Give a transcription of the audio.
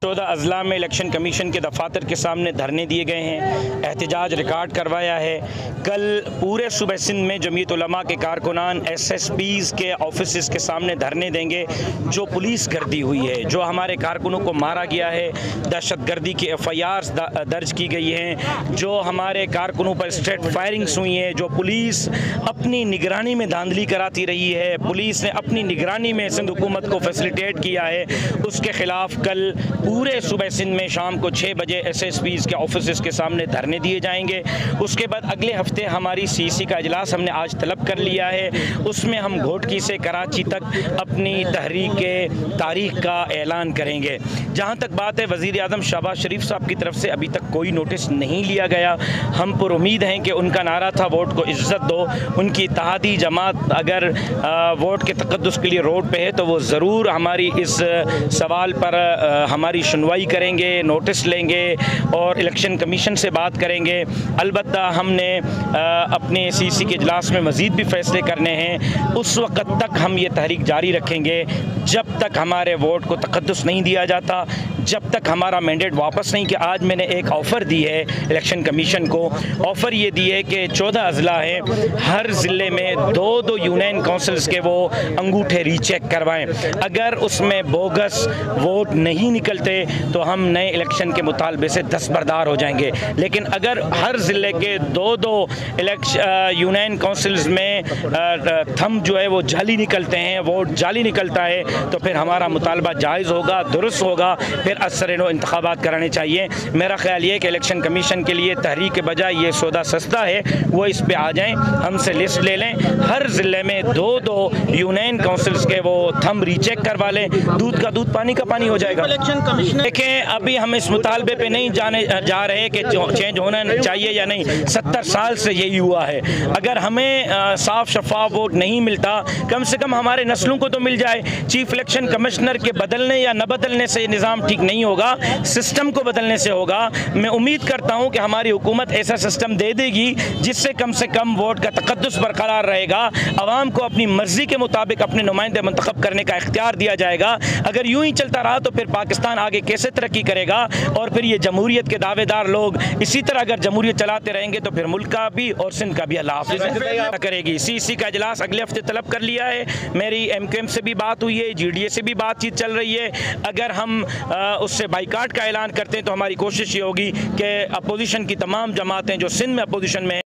14 अजला में election commission के दफातर के सामने धरने दिए गए हैं, एहतजाज रिकॉर्ड करवाया है। कल पूरे सूबे सिंध में जमीयत उलमा के कारकुनान SSPs के ऑफिस के सामने धरने देंगे। जो पुलिस गर्दी हुई है, जो हमारे कारकुनों को मारा गया है, दहशतगर्दी की FIRs दर्ज की गई हैं, जो हमारे कारकुनों पर स्ट्रेट फायरिंग्स हुई हैं, जो पुलिस अपनी निगरानी में धांधली कराती रही है, पुलिस ने अपनी निगरानी में सिंध हुकूमत को फैसिलिटेट किया है, उसके ख़िलाफ़ कल पूरे सूबे सिंध में शाम को 6 बजे SSPs के ऑफिस के सामने धरने दिए जाएंगे। उसके बाद अगले हफ्ते हमारी CC का इजलास हमने आज तलब कर लिया है। उसमें हम घोटकी से कराची तक अपनी तहरीक तारीख का ऐलान करेंगे। जहाँ तक बात है वज़ीर आज़म शहबाज शरीफ साहब की तरफ से अभी तक कोई नोटिस नहीं लिया गया। हम पर उम्मीद हैं कि उनका नारा था वोट को इज़्ज़त दो, उनकी इत्तेहादी जमात अगर वोट के तक़द्दुस के लिए रोड पे है तो वो ज़रूर हमारी इस सवाल पर हमारी सुनवाई करेंगे, नोटिस लेंगे और इलेक्शन कमीशन से बात करेंगे। अलबत्ता हमने अपने CC के इजलास में मज़ीद भी फ़ैसले करने हैं। उस वक़्त तक हम ये तहरीक जारी रखेंगे जब तक हमारे वोट को तक़द्दुस नहीं दिया जाता, जब तक हमारा मैंडेट वापस नहीं। कि आज मैंने एक ऑफ़र दी है इलेक्शन कमीशन को। ऑफ़र ये दी है कि 14 अजला हैं, हर ज़िले में 2-2 यूनियन काउंसिल्स के वो अंगूठे रीचेक करवाएं। अगर उसमें बोगस वोट नहीं निकलते तो हम नए इलेक्शन के मुतालबे से दस्तबरदार हो जाएंगे। लेकिन अगर हर ज़िले के 2-2 यूनियन काउंसिल्स में थम जो है वो जाली निकलते हैं, वोट जाली निकलता है, तो फिर हमारा मुतालबा जायज़ होगा, दुरुस्त होगा, फिर असर-ए-नौ इंतखाबात कराने चाहिए। मेरा ख्याल ये है कि इलेक्शन कमीशन के लिए तहरीक के बजाय ये सौदा सस्ता है, वो इस पे आ जाएं, हमसे लिस्ट ले लें। हर ज़िले में 2-2 यूनियन काउंसिल्स के वो थम रीचेक करवा लें, दूध का दूध पानी का पानी हो जाएगा। इलेक्शन कमीशन देखें, अभी हम इस मुतालबे पे नहीं जाने जा रहे कि चेंज होना चाहिए या नहीं। 70 साल से यही हुआ है। अगर हमें साफ शफाफ वोट नहीं मिलता, कम से कम हमारे नस्लों को तो मिल जाए। चीफ इलेक्शन कमिश्नर के बदलने या न बदलने से निज़ाम ठीक नहीं होगा, सिस्टम को बदलने से होगा। मैं उम्मीद करता हूँ कि हमारी हुकूमत ऐसा सिस्टम दे देगी जिससे कम से कम वोट का तक़द्दुस बरकरार रहेगा, आवाम को अपनी मर्जी के मुताबिक अपने नुमाइंदे मुंतखब करने का इख्तियार दिया जाएगा। अगर यूँ ही चलता रहा तो फिर पाकिस्तान आगे कैसे तरक्की करेगा? और फिर ये जमहूरियत के दावेदार लोग इसी तरह अगर जमहूरियत चलाते रहेंगे तो फिर मुल्क का भी और सिंध का भी अल्लाह हाफ़िज़ करेगी। CC का इजलास अगले हफ्ते तलब कर लिया है। मेरी MQM से भी बात हुई है, GDA से भी बातचीत चल रही है। अगर हम उससे बाइकाट का ऐलान करते हैं तो हमारी कोशिश ये होगी कि अपोजिशन की तमाम जमातें जो सिंध में अपोजिशन में